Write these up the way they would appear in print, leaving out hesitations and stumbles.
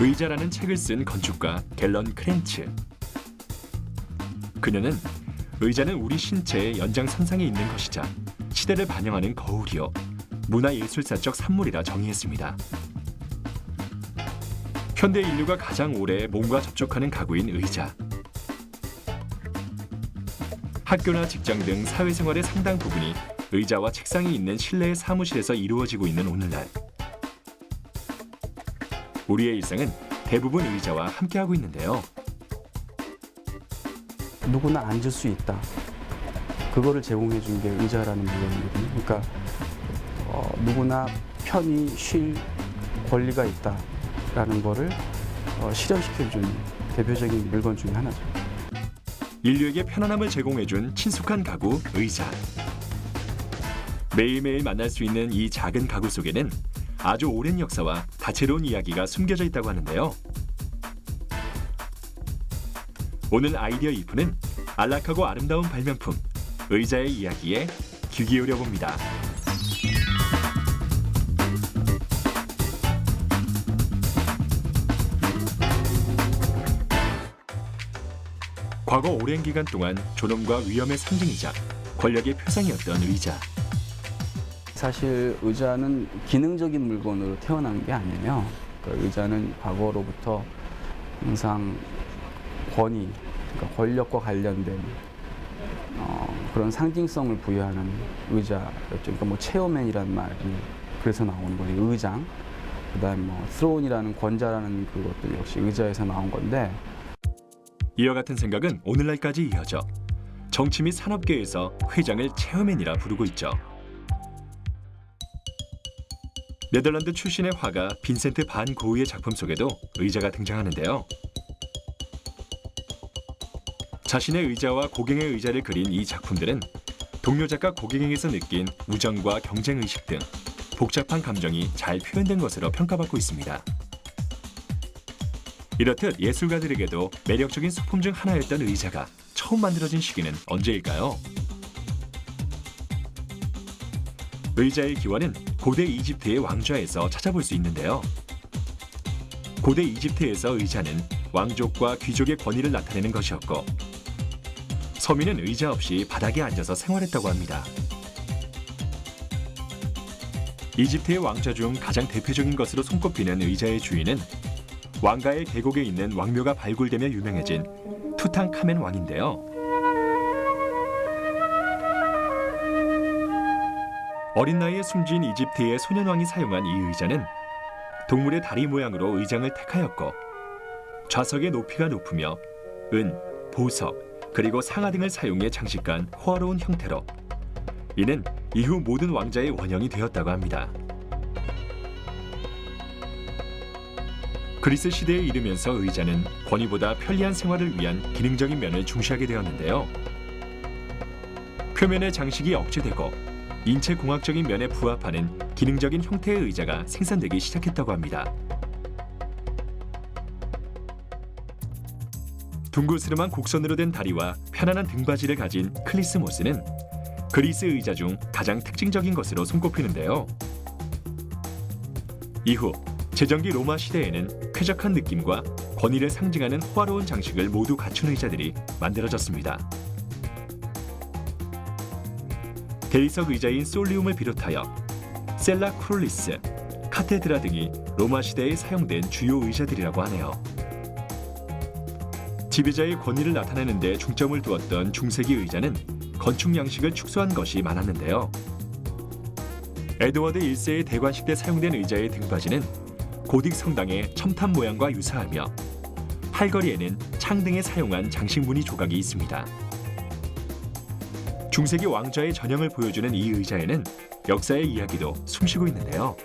의자라는 책을 쓴 건축가 갤런 크렌츠. 그녀는 의자는 우리 신체의 연장선상에 있는 것이자 시대를 반영하는 거울이요 문화예술사적 산물이라 정의했습니다. 현대 인류가 가장 오래 몸과 접촉하는 가구인 의자. 학교나 직장 등 사회생활의 상당 부분이 의자와 책상이 있는 실내의 사무실에서 이루어지고 있는 오늘날. 우리의 일상은 대부분 의자와 함께하고 있는데요. 누구나 앉을 수 있다. 그거를 제공해 준 게 의자라는 물건이거든요. 그러니까 누구나 편히 쉴 권리가 있다라는 거를 실현시켜 준 대표적인 물건 중에 하나죠. 인류에게 편안함을 제공해준 친숙한 가구, 의자. 매일매일 만날 수 있는 이 작은 가구 속에는 아주 오랜 역사와 다채로운 이야기가 숨겨져 있다고 하는데요. 오늘 아이디어 이프는 안락하고 아름다운 발명품, 의자의 이야기에 귀 기울여 봅니다. 과거 오랜 기간 동안 존엄과 위엄의 상징이자 권력의 표상이었던 의자. 사실 의자는 기능적인 물건으로 태어난 게 아니에요. 그러니까 의자는 과거로부터 항상 권위, 그러니까 권력과 관련된 그런 상징성을 부여하는 의자였죠. 그러니까 뭐 체어맨이라는 말이 그래서 나온 거지. 의장, 그다음 뭐 스론이라는 권자라는 그것도 역시 의자에서 나온 건데. 이와 같은 생각은 오늘날까지 이어져 정치 및 산업계에서 회장을 체어맨이라 부르고 있죠. 네덜란드 출신의 화가 빈센트 반 고흐의 작품 속에도 의자가 등장하는데요. 자신의 의자와 고갱의 의자를 그린 이 작품들은 동료 작가 고갱에게서 느낀 우정과 경쟁의식 등 복잡한 감정이 잘 표현된 것으로 평가받고 있습니다. 이렇듯 예술가들에게도 매력적인 소품 중 하나였던 의자가 처음 만들어진 시기는 언제일까요? 의자의 기원은 고대 이집트의 왕좌에서 찾아볼 수 있는데요. 고대 이집트에서 의자는 왕족과 귀족의 권위를 나타내는 것이었고, 서민은 의자 없이 바닥에 앉아서 생활했다고 합니다. 이집트의 왕좌 중 가장 대표적인 것으로 손꼽히는 의자의 주인은 왕가의 계곡에 있는 왕묘가 발굴되며 유명해진 투탕카멘 왕인데요. 어린 나이에 숨진 이집트의 소년왕이 사용한 이 의자는 동물의 다리 모양으로 의장을 택하였고, 좌석의 높이가 높으며 은, 보석, 그리고 상아 등을 사용해 장식한 호화로운 형태로 이는 이후 모든 왕자의 원형이 되었다고 합니다. 그리스 시대에 이르면서 의자는 권위보다 편리한 생활을 위한 기능적인 면을 중시하게 되었는데요. 표면의 장식이 억제되고 인체 공학적인 면에 부합하는 기능적인 형태의 의자가 생산되기 시작했다고 합니다. 둥글스름한 곡선으로 된 다리와 편안한 등받이를 가진 클리스모스는 그리스 의자 중 가장 특징적인 것으로 손꼽히는데요. 이후 제정기 로마 시대에는 쾌적한 느낌과 권위를 상징하는 호화로운 장식을 모두 갖춘 의자들이 만들어졌습니다. 대리석 의자인 솔리움을 비롯하여 셀라 크롤리스, 카테드라 등이 로마 시대에 사용된 주요 의자들이라고 하네요. 지배자의 권위를 나타내는 데 중점을 두었던 중세기 의자는 건축 양식을 축소한 것이 많았는데요. 에드워드 1세의 대관식 때 사용된 의자의 등받이는 고딕 성당의 첨탑 모양과 유사하며 팔걸이에는 창 등에 사용한 장식무늬 조각이 있습니다. 중세기 왕좌의 전형을 보여주는 이 의자에는 역사의 이야기도 숨쉬고 있는데요.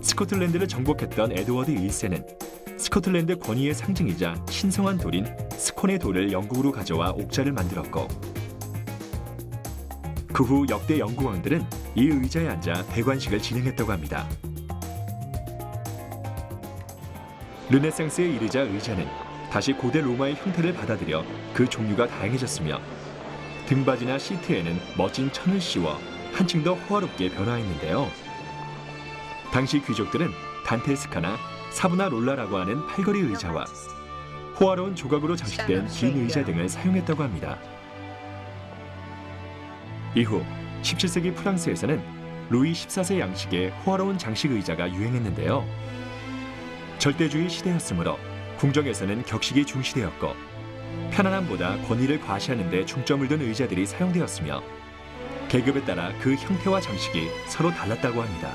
스코틀랜드를 정복했던 에드워드 1세는 스코틀랜드 권위의 상징이자 신성한 돌인 스콘의 돌을 영국으로 가져와 옥자를 만들었고, 그 후 역대 영국 왕들은 이 의자에 앉아 대관식을 진행했다고 합니다. 르네상스에 이르자 의자는 다시 고대 로마의 형태를 받아들여 그 종류가 다양해졌으며 등받이나 시트에는 멋진 천을 씌워 한층 더 호화롭게 변화했는데요. 당시 귀족들은 단테스카나 사브나롤라라고 하는 팔걸이 의자와 호화로운 조각으로 장식된 긴 의자 등을 사용했다고 합니다. 이후 17세기 프랑스에서는 루이 14세 양식의 호화로운 장식 의자가 유행했는데요. 절대주의 시대였으므로 궁정에서는 격식이 중시되었고 편안함보다 권위를 과시하는 데 중점을 둔 의자들이 사용되었으며 계급에 따라 그 형태와 장식이 서로 달랐다고 합니다.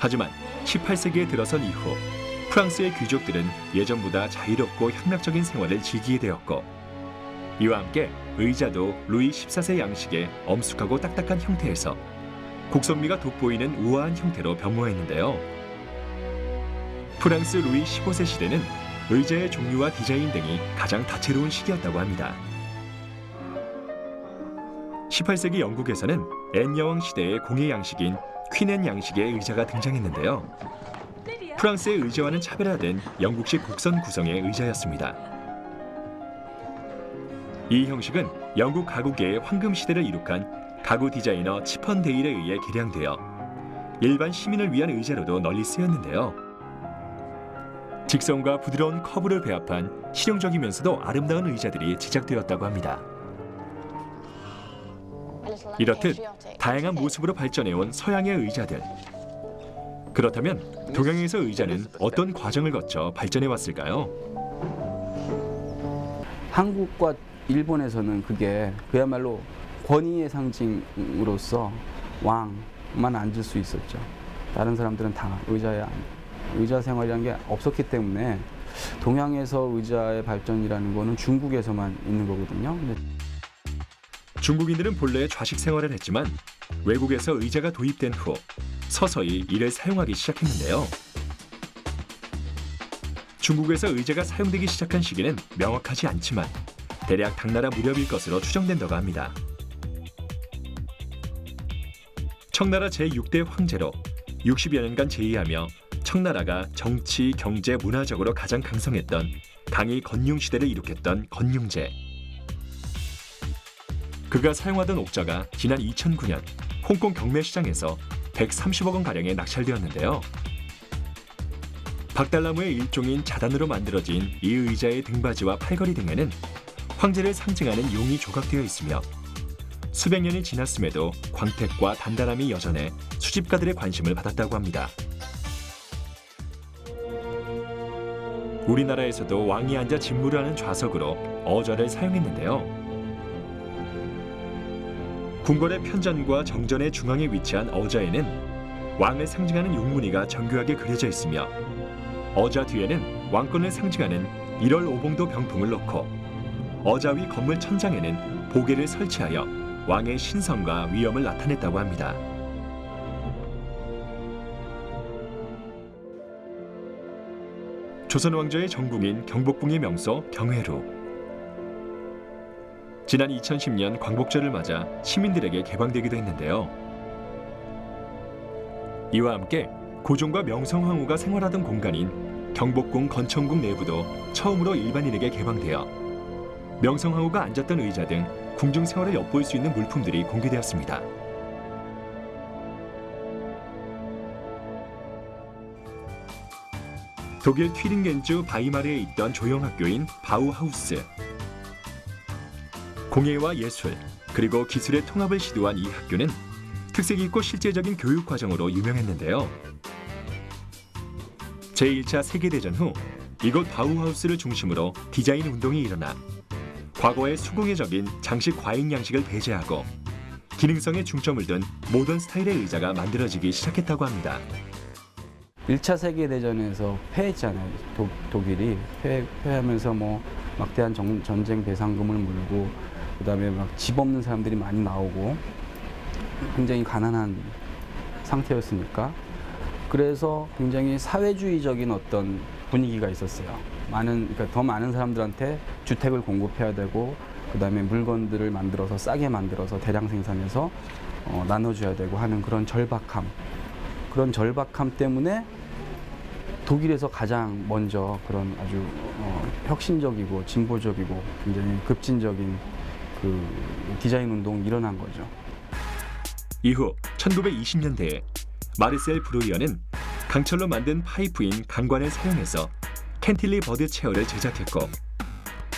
하지만 18세기에 들어선 이후 프랑스의 귀족들은 예전보다 자유롭고 협력적인 생활을 즐기게 되었고 이와 함께 의자도 루이 14세 양식의 엄숙하고 딱딱한 형태에서 곡선미가 돋보이는 우아한 형태로 변모했는데요. 프랑스 루이 15세 시대는 의자의 종류와 디자인 등이 가장 다채로운 시기였다고 합니다. 18세기 영국에서는 앤 여왕 시대의 공예 양식인 퀸앤 양식의 의자가 등장했는데요. 프랑스의 의자와는 차별화된 영국식 곡선 구성의 의자였습니다. 이 형식은 영국 가구계의 황금 시대를 이룩한 가구 디자이너 치펀 데일에 의해 개량되어 일반 시민을 위한 의자로도 널리 쓰였는데요. 직선과 부드러운 커브를 배합한 실용적이면서도 아름다운 의자들이 제작되었다고 합니다. 이렇듯 다양한 모습으로 발전해온 서양의 의자들. 그렇다면 동양에서 의자는 어떤 과정을 거쳐 발전해 왔을까요? 한국과 일본에서는 그게 그야말로 권위의 상징으로서 왕만 앉을 수 있었죠. 다른 사람들은 다 의자 생활이라는 게 없었기 때문에 동양에서 의자의 발전이라는 거는 중국에서만 있는 거거든요. 근데 중국인들은 본래 좌식 생활을 했지만 외국에서 의자가 도입된 후 서서히 이를 사용하기 시작했는데요. 중국에서 의자가 사용되기 시작한 시기는 명확하지 않지만 대략 당나라 무렵일 것으로 추정된다고 합니다. 청나라 제6대 황제로 60여 년간 재위하며 청나라가 정치, 경제, 문화적으로 가장 강성했던 강희 건융 시대를 이룩했던 건융제. 그가 사용하던 옥자가 지난 2009년 홍콩 경매시장에서 130억 원 가량에 낙찰되었는데요. 박달나무의 일종인 자단으로 만들어진 이 의자의 등받이와 팔걸이 등에는 황제를 상징하는 용이 조각되어 있으며 수백 년이 지났음에도 광택과 단단함이 여전해 수집가들의 관심을 받았다고 합니다. 우리나라에서도 왕이 앉아 직무를 하는 좌석으로 어좌를 사용했는데요. 궁궐의 편전과 정전의 중앙에 위치한 어좌에는 왕을 상징하는 용무늬가 정교하게 그려져 있으며 어좌 뒤에는 왕권을 상징하는 1월 오봉도 병풍을 놓고 어좌 위 건물 천장에는 보계를 설치하여 왕의 신성과 위엄을 나타냈다고 합니다. 조선 왕조의 정궁인 경복궁의 명소 경회루. 지난 2010년 광복절을 맞아 시민들에게 개방되기도 했는데요. 이와 함께 고종과 명성황후가 생활하던 공간인 경복궁 건천궁 내부도 처음으로 일반인에게 개방되어 명성황후가 앉았던 의자 등 궁중 생활을 엿볼 수 있는 물품들이 공개되었습니다. 독일 튀링겐주 바이마르에 있던 조형학교인 바우하우스. 공예와 예술, 그리고 기술의 통합을 시도한 이 학교는 특색 있고 실제적인 교육 과정으로 유명했는데요. 제1차 세계대전 후 이곳 바우하우스를 중심으로 디자인 운동이 일어나 과거의 수공예적인 장식 과잉 양식을 배제하고 기능성에 중점을 둔 모던 스타일의 의자가 만들어지기 시작했다고 합니다. 1차 세계대전에서 패했잖아요. 독일이 패하면서 뭐 막대한 전쟁 배상금을 물고 그다음에 막 집 없는 사람들이 많이 나오고 굉장히 가난한 상태였으니까 그래서 굉장히 사회주의적인 어떤 분위기가 있었어요. 그러니까 더 많은 사람들한테 주택을 공급해야 되고 그다음에 물건들을 만들어서 싸게 만들어서 대량 생산해서 나눠줘야 되고 하는 그런 절박함 때문에 독일에서 가장 먼저 그런 아주 혁신적이고 진보적이고 굉장히 급진적인 그 디자인 운동이 일어난 거죠. 이후 1920년대에 마르셀 브루이어는 강철로 만든 파이프인 강관을 사용해서 캔틸리버드 체어를 제작했고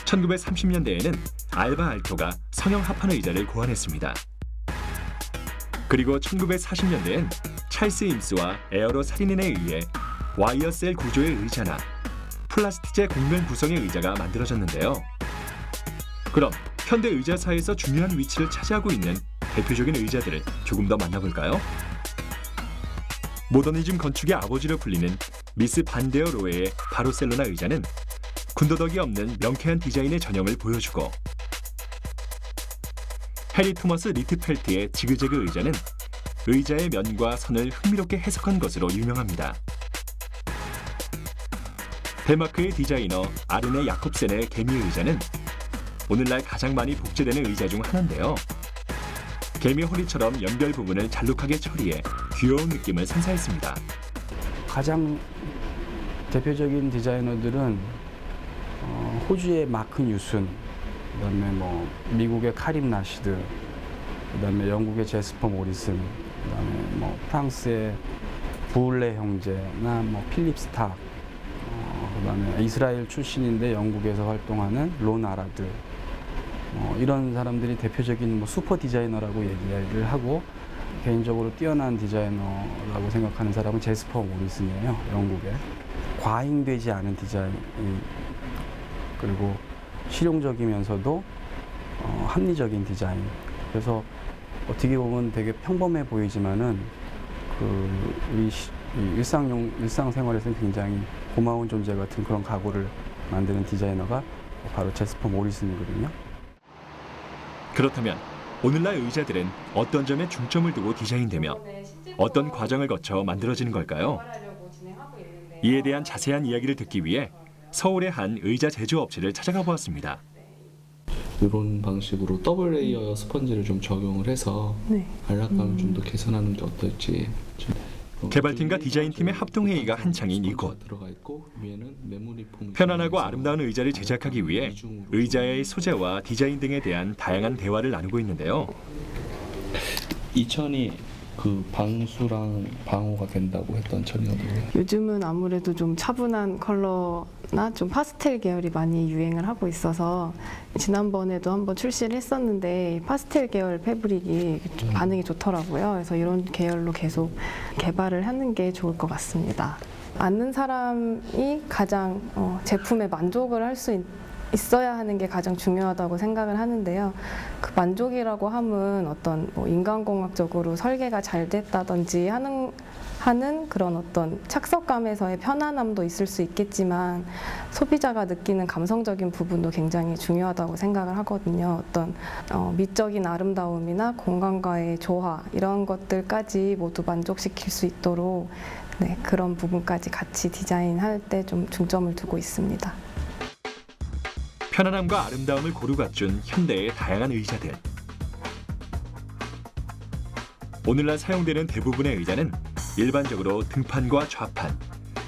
1930년대에는 알바 알토가 성형 합판 의자를 고안했습니다. 그리고 1940년대엔 찰스 임스와 에어로 사린인에 의해 와이어셀 구조의 의자나 플라스티제 곡면 구성의 의자가 만들어졌는데요. 그럼 현대 의자사에서 중요한 위치를 차지하고 있는 대표적인 의자들을 조금 더 만나볼까요? 모더니즘 건축의 아버지로 불리는 미스 반데어 로에의 바르셀로나 의자는 군더더기 없는 명쾌한 디자인의 전형을 보여주고 해리 토머스 리트펠트의 지그재그 의자는 의자의 면과 선을 흥미롭게 해석한 것으로 유명합니다. 덴마크의 디자이너 아르네 야콥센의 개미 의자는 오늘날 가장 많이 복제되는 의자 중 하나인데요. 개미 허리처럼 연결 부분을 잘록하게 처리해 귀여운 느낌을 선사했습니다. 가장 대표적인 디자이너들은 호주의 마크 뉴슨, 그다음에 미국의 카림 나시드, 그다음에 영국의 제스퍼 모리슨, 그다음에 프랑스의 부울레 형제나 필립 스탁, 그다음에 이스라엘 출신인데 영국에서 활동하는 론 아라드, 이런 사람들이 대표적인 슈퍼 디자이너라고 얘기를 하고, 개인적으로 뛰어난 디자이너라고 생각하는 사람은 제스퍼 모리슨이에요. 영국의 과잉되지 않은 디자인, 그리고 실용적이면서도 합리적인 디자인. 그래서 어떻게 보면 되게 평범해 보이지만은 우리 일상생활에서는 굉장히 고마운 존재 같은 그런 가구를 만드는 디자이너가 바로 제스퍼 모리슨이거든요. 그렇다면 오늘날 의자들은 어떤 점에 중점을 두고 디자인되며 어떤 과정을 거쳐 만들어지는 걸까요? 이에 대한 자세한 이야기를 듣기 위해 서울의 한 의자 제조업체를 찾아가 보았습니다. 이런 방식으로 더블 레이어 스펀지를 좀 적용을 해서 안락감을 좀 더 개선하는 게 어떨지. 개발팀과 디자인팀의 합동회의가 한창인 이곳. 편안하고 아름다운 의자를 제작하기 위해 의자의 소재와 디자인 등에 대한 다양한 대화를 나누고 있는데요. 이 천이 그 방수랑 방호가 된다고 했던 천이거든요. 요즘은 아무래도 좀 차분한 컬러나 좀 파스텔 계열이 많이 유행을 하고 있어서 지난번에도 한번 출시를 했었는데 파스텔 계열 패브릭이 반응이 좋더라고요. 그래서 이런 계열로 계속 개발을 하는 게 좋을 것 같습니다. 앉는 사람이 가장 제품에 만족을 할 수 있어야 하는 게 가장 중요하다고 생각을 하는데요. 그 만족이라고 함은 어떤 인간공학적으로 설계가 잘 됐다든지 하는 그런 어떤 착석감에서의 편안함도 있을 수 있겠지만 소비자가 느끼는 감성적인 부분도 굉장히 중요하다고 생각을 하거든요. 어떤 미적인 아름다움이나 공간과의 조화 이런 것들까지 모두 만족시킬 수 있도록 그런 부분까지 같이 디자인할 때 좀 중점을 두고 있습니다. 편안함과 아름다움을 고루 갖춘 현대의 다양한 의자들. 오늘날 사용되는 대부분의 의자는 일반적으로 등판과 좌판,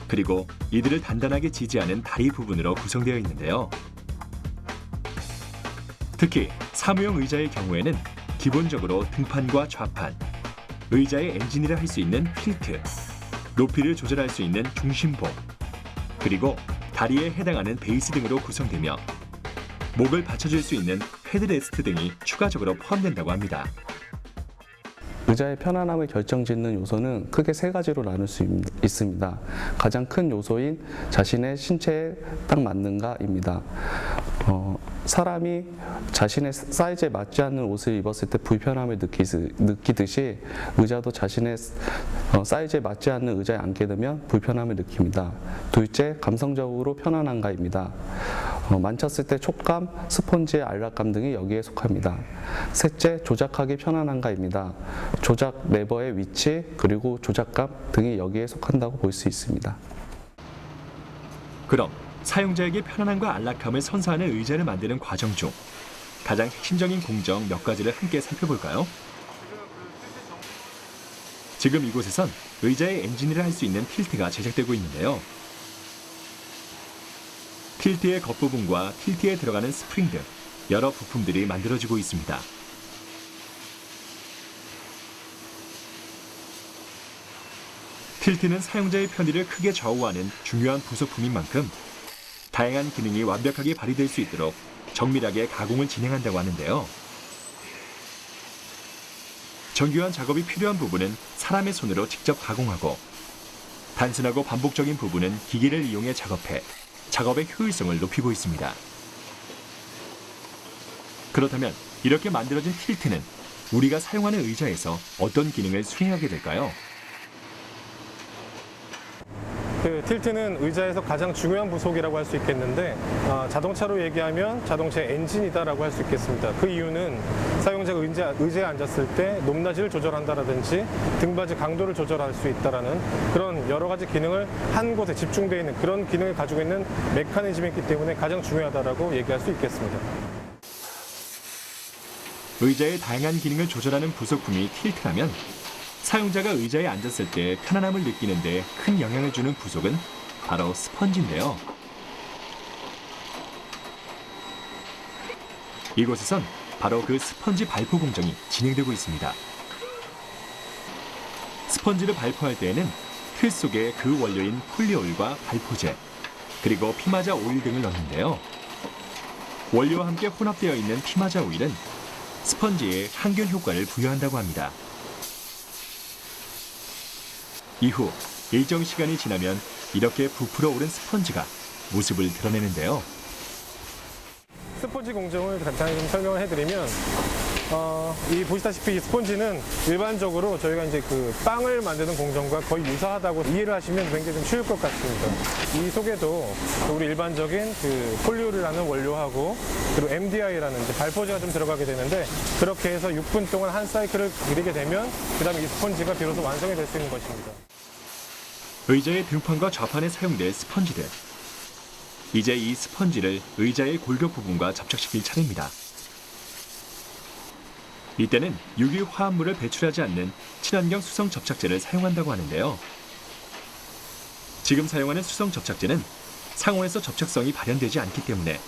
그리고 이들을 단단하게 지지하는 다리 부분으로 구성되어 있는데요. 특히 사무용 의자의 경우에는 기본적으로 등판과 좌판, 의자의 엔진이라 할 수 있는 틸트, 높이를 조절할 수 있는 중심봉, 그리고 다리에 해당하는 베이스 등으로 구성되며 목을 받쳐줄 수 있는 헤드레스트 등이 추가적으로 포함된다고 합니다. 의자의 편안함을 결정짓는 요소는 크게 세 가지로 나눌 수 있습니다. 가장 큰 요소인 자신의 신체에 딱 맞는가입니다. 사람이 자신의 사이즈에 맞지 않는 옷을 입었을 때 불편함을 느끼듯이 의자도 자신의 사이즈에 맞지 않는 의자에 앉게 되면 불편함을 느낍니다. 둘째, 감성적으로 편안한가입니다. 만졌을 때 촉감, 스폰지의 안락감 등이 여기에 속합니다. 셋째, 조작하기 편안한가입니다. 조작 레버의 위치 그리고 조작감 등이 여기에 속한다고 볼 수 있습니다. 그럼 사용자에게 편안함과 안락함을 선사하는 의자를 만드는 과정 중 가장 핵심적인 공정 몇 가지를 함께 살펴볼까요? 지금 이곳에선 의자의 엔진이라 할 수 있는 틸트가 제작되고 있는데요. 틸트의 겉부분과 틸트에 들어가는 스프링 등 여러 부품들이 만들어지고 있습니다. 틸트는 사용자의 편의를 크게 좌우하는 중요한 부속품인 만큼 다양한 기능이 완벽하게 발휘될 수 있도록 정밀하게 가공을 진행한다고 하는데요. 정교한 작업이 필요한 부분은 사람의 손으로 직접 가공하고 단순하고 반복적인 부분은 기계를 이용해 작업해 작업의 효율성을 높이고 있습니다. 그렇다면 이렇게 만들어진 틸트는 우리가 사용하는 의자에서 어떤 기능을 수행하게 될까요? 틸트는 의자에서 가장 중요한 부속이라고 할 수 있겠는데 자동차로 얘기하면 자동차의 엔진이다라고 할 수 있겠습니다. 그 이유는 사용자가 의자에 앉았을 때 높낮이를 조절한다라든지 등받이 강도를 조절할 수 있다라는 그런 여러 가지 기능을 한 곳에 집중되어 있는 그런 기능을 가지고 있는 메커니즘이기 때문에 가장 중요하다라고 얘기할 수 있겠습니다. 의자의 다양한 기능을 조절하는 부속품이 틸트라면 사용자가 의자에 앉았을 때 편안함을 느끼는데 큰 영향을 주는 부속은 바로 스펀지인데요. 이곳에선 바로 그 스펀지 발포 공정이 진행되고 있습니다. 스펀지를 발포할 때에는 틀 속에 그 원료인 폴리오일과 발포제, 그리고 피마자 오일 등을 넣는데요. 원료와 함께 혼합되어 있는 피마자 오일은 스펀지에 항균 효과를 부여한다고 합니다. 이후 일정 시간이 지나면 이렇게 부풀어 오른 스펀지가 모습을 드러내는데요. 스펀지 공정을 간단히 좀 설명을 해드리면 이 보시다시피 이 스펀지는 일반적으로 저희가 이제 그 빵을 만드는 공정과 거의 유사하다고 이해를 하시면 굉장히 좀 쉬울 것 같습니다. 이 속에도 우리 일반적인 그 폴리올이라는 원료하고 그리고 MDI라는 이제 발포제가 좀 들어가게 되는데 그렇게 해서 6분 동안 한 사이클을 그리게 되면 그다음에 이 스펀지가 비로소 완성이 될 수 있는 것입니다. 의자의 등판과 좌판에 사용될 스펀지들. 이제 이 스펀지를 의자의 골격 부분과 접착시킬 차례입니다. 이때는 유기 화합물을 배출하지 않는 친환경 수성 접착제를 사용한다고 하는데요. 지금 사용하는 수성 접착제는 상온에서 접착성이 발현되지 않기 때문에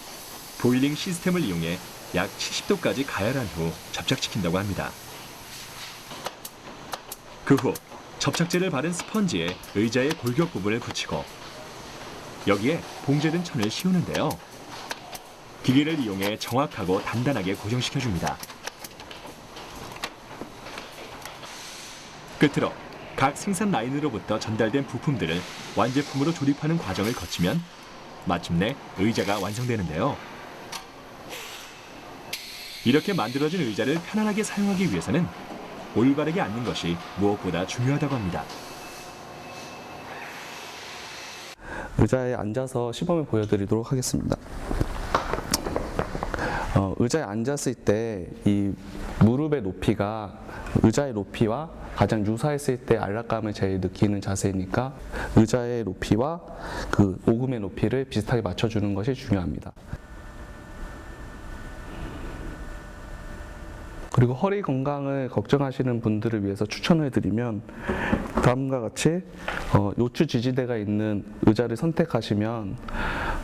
보일링 시스템을 이용해 약 70도까지 가열한 후 접착시킨다고 합니다. 그 후 접착제를 바른 스펀지에 의자의 골격 부분을 붙이고 여기에 봉제된 천을 씌우는데요. 기계를 이용해 정확하고 단단하게 고정시켜줍니다. 끝으로 각 생산 라인으로부터 전달된 부품들을 완제품으로 조립하는 과정을 거치면 마침내 의자가 완성되는데요. 이렇게 만들어진 의자를 편안하게 사용하기 위해서는 올바르게 앉는 것이 무엇보다 중요하다고 합니다. 의자에 앉아서 시범을 보여드리도록 하겠습니다. 의자에 앉았을 때 이 무릎의 높이가 의자의 높이와 가장 유사했을 때 안락감을 제일 느끼는 자세니까 의자의 높이와 그 오금의 높이를 비슷하게 맞춰주는 것이 중요합니다. 그리고 허리 건강을 걱정하시는 분들을 위해서 추천을 드리면 다음과 같이 요추 지지대가 있는 의자를 선택하시면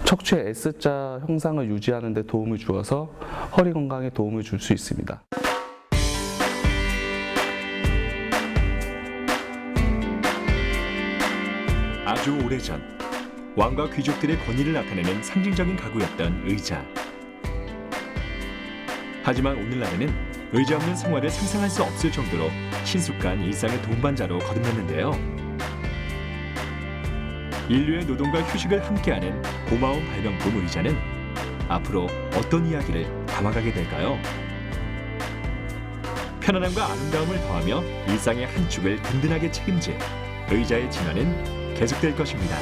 척추의 S자 형상을 유지하는 데 도움을 주어서 허리 건강에 도움을 줄 수 있습니다. 아주 오래전 왕과 귀족들의 권위를 나타내는 상징적인 가구였던 의자. 하지만 오늘날에는 의자 없는 생활을 상상할 수 없을 정도로 신속한 일상의 동반자로 거듭났는데요. 인류의 노동과 휴식을 함께하는 고마운 발명품 의자는 앞으로 어떤 이야기를 담아가게 될까요? 편안함과 아름다움을 더하며 일상의 한 축을 든든하게 책임질 의자의 진화는 계속될 것입니다.